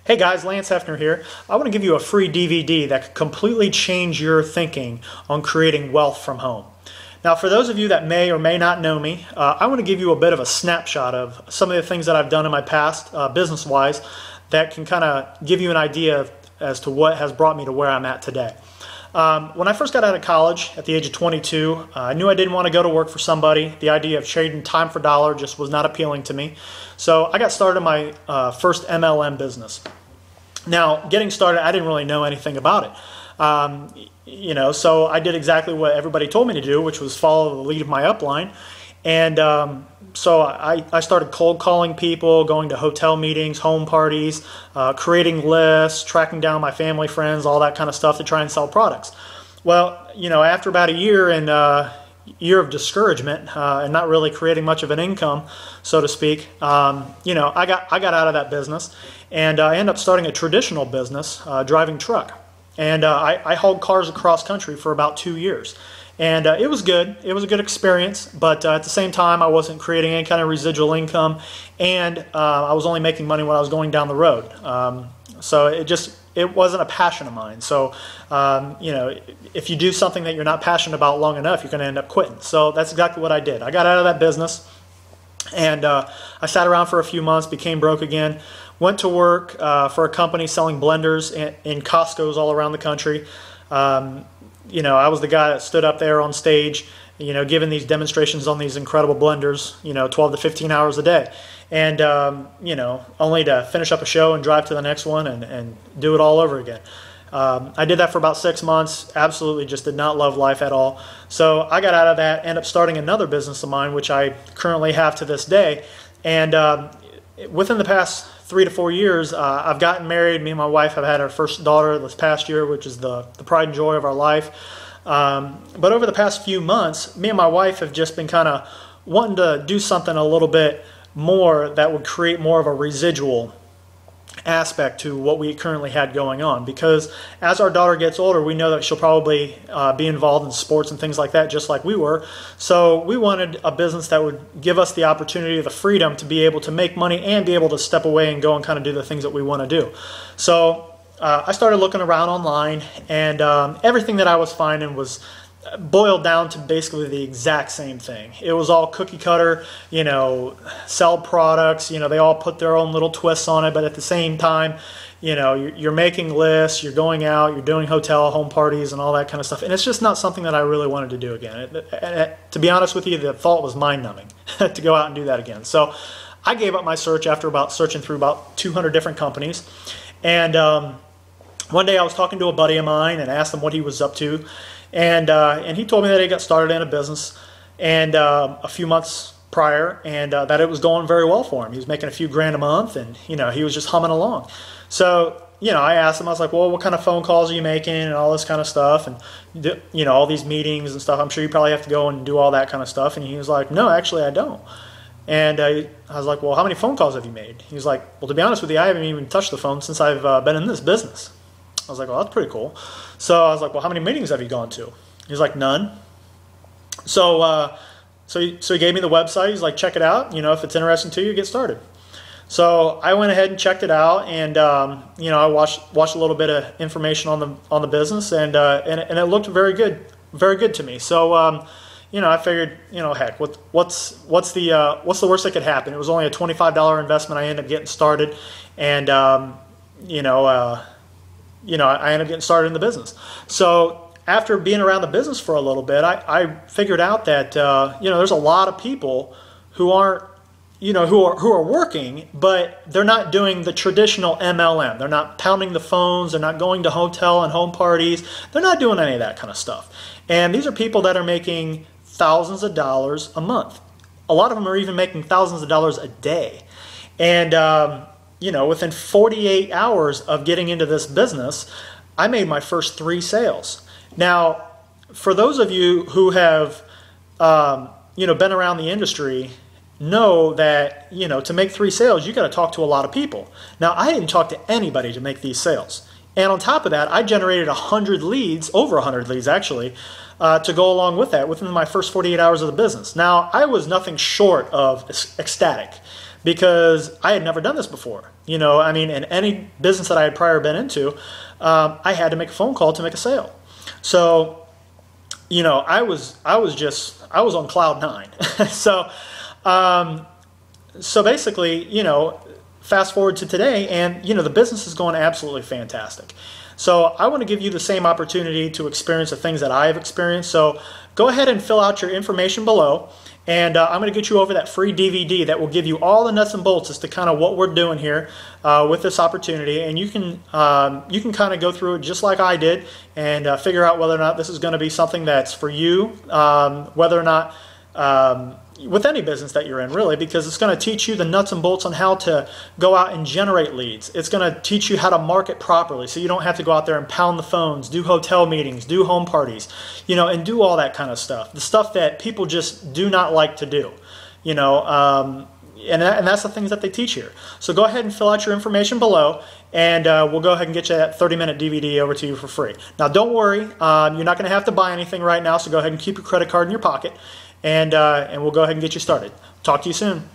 Hey guys, Lance Hefner here. I want to give you a free DVD that could completely change your thinking on creating wealth from home. Now, for those of you that may or may not know me, I want to give you a bit of a snapshot of some of the things that I've done in my past, business-wise, that can kind of give you an idea as to what has brought me to where I'm at today. When I first got out of college at the age of 22, I knew I didn't want to go to work for somebody. The idea of trading time for dollar just was not appealing to me. So I got started my first MLM business. Now, getting started, I didn't really know anything about it. So I did exactly what everybody told me to do, which was follow the lead of my upline. And so I started cold calling people, going to hotel meetings, home parties, creating lists, tracking down my family, friends, all that kind of stuff to try and sell products. Well, after about a year and year of discouragement and not really creating much of an income, so to speak, I got out of that business, and I ended up starting a traditional business, driving truck. And I hauled cars across country for about 2 years. And it was good. It was a good experience, but at the same time, I wasn't creating any kind of residual income, and I was only making money when I was going down the road. So it wasn't a passion of mine. So, if you do something that you're not passionate about long enough, you're going to end up quitting. So that's exactly what I did. I got out of that business, and I sat around for a few months, became broke again, went to work for a company selling blenders in Costco's all around the country. I was the guy that stood up there on stage, giving these demonstrations on these incredible blenders, 12 to 15 hours a day. And, only to finish up a show and drive to the next one and do it all over again. I did that for about 6 months, absolutely just did not love life at all. So I got out of that, ended up starting another business of mine, which I currently have to this day. And within the past 3 to 4 years, I've gotten married. Me and my wife have had our first daughter this past year, which is the pride and joy of our life. But over the past few months, me and my wife have just been kind of wanting to do something a little bit more that would create more of a residual aspect to what we currently had going on, because as our daughter gets older, we know that she'll probably be involved in sports and things like that, just like we were. So we wanted a business that would give us the opportunity, the freedom to be able to make money and be able to step away and go and kind of do the things that we want to do. So I started looking around online, and everything that I was finding was boiled down to basically the exact same thing. It was all cookie cutter, sell products, they all put their own little twists on it, but at the same time, you're making lists, you're going out, you're doing hotel, home parties and all that kind of stuff. And it's just not something that I really wanted to do again. To be honest with you, the thought was mind-numbing to go out and do that again. So I gave up my search after searching through about 200 different companies. And one day I was talking to a buddy of mine and asked him what he was up to. And he told me that he got started in a business and a few months prior, and that it was going very well for him. He was making a few grand a month, and he was just humming along. So I asked him, I was like, well, what kind of phone calls are you making and all this kind of stuff, and all these meetings and stuff. I'm sure you probably have to go and do all that kind of stuff. And he was like, no, actually I don't. And I was like, well, how many phone calls have you made? He was like, well, to be honest with you, I haven't even touched the phone since I've been in this business. I was like, well, that's pretty cool. So I was like, well, how many meetings have you gone to? He's like, none. So he gave me the website. He's like, check it out. If it's interesting to you, get started. So I went ahead and checked it out, and I watched a little bit of information on the business, and it looked very good to me. So I figured, heck, what's the worst that could happen? It was only a $25 investment. I ended up getting started, and I ended up getting started in the business. So after being around the business for a little bit, I figured out that there's a lot of people who aren't, who are working, but they're not doing the traditional MLM. They're not pounding the phones. They're not going to hotel and home parties. They're not doing any of that kind of stuff. And these are people that are making thousands of dollars a month. A lot of them are even making thousands of dollars a day. And within 48 hours of getting into this business, I made my first 3 sales. Now, for those of you who have, been around the industry, know that, to make 3 sales, you got to talk to a lot of people. Now, I didn't talk to anybody to make these sales. And on top of that, I generated 100 leads, over 100 leads actually, to go along with that within my first 48 hours of the business. Now, I was nothing short of ecstatic. because I had never done this before. You know, I mean, in any business that I had prior been into, I had to make a phone call to make a sale. So, you know, I was on cloud nine. So basically, you know, fast forward to today, and you know, the business is going absolutely fantastic. So I want to give you the same opportunity to experience the things that I have experienced. So go ahead and fill out your information below, and I'm going to get you over that free DVD that will give you all the nuts and bolts as to kind of what we're doing here with this opportunity. And you can kind of go through it just like I did and figure out whether or not this is going to be something that's for you, whether or not with any business that you're in, really, because it's going to teach you the nuts and bolts on how to go out and generate leads. It's going to teach you how to market properly, so you don't have to go out there and pound the phones, do hotel meetings, do home parties, you know, and do all that kind of stuff. The stuff that people just do not like to do, you know, and that's the things that they teach here. So go ahead and fill out your information below, and we'll go ahead and get you that 30-minute DVD over to you for free. Now, don't worry, you're not going to have to buy anything right now, so go ahead and keep your credit card in your pocket. And we'll go ahead and get you started. Talk to you soon.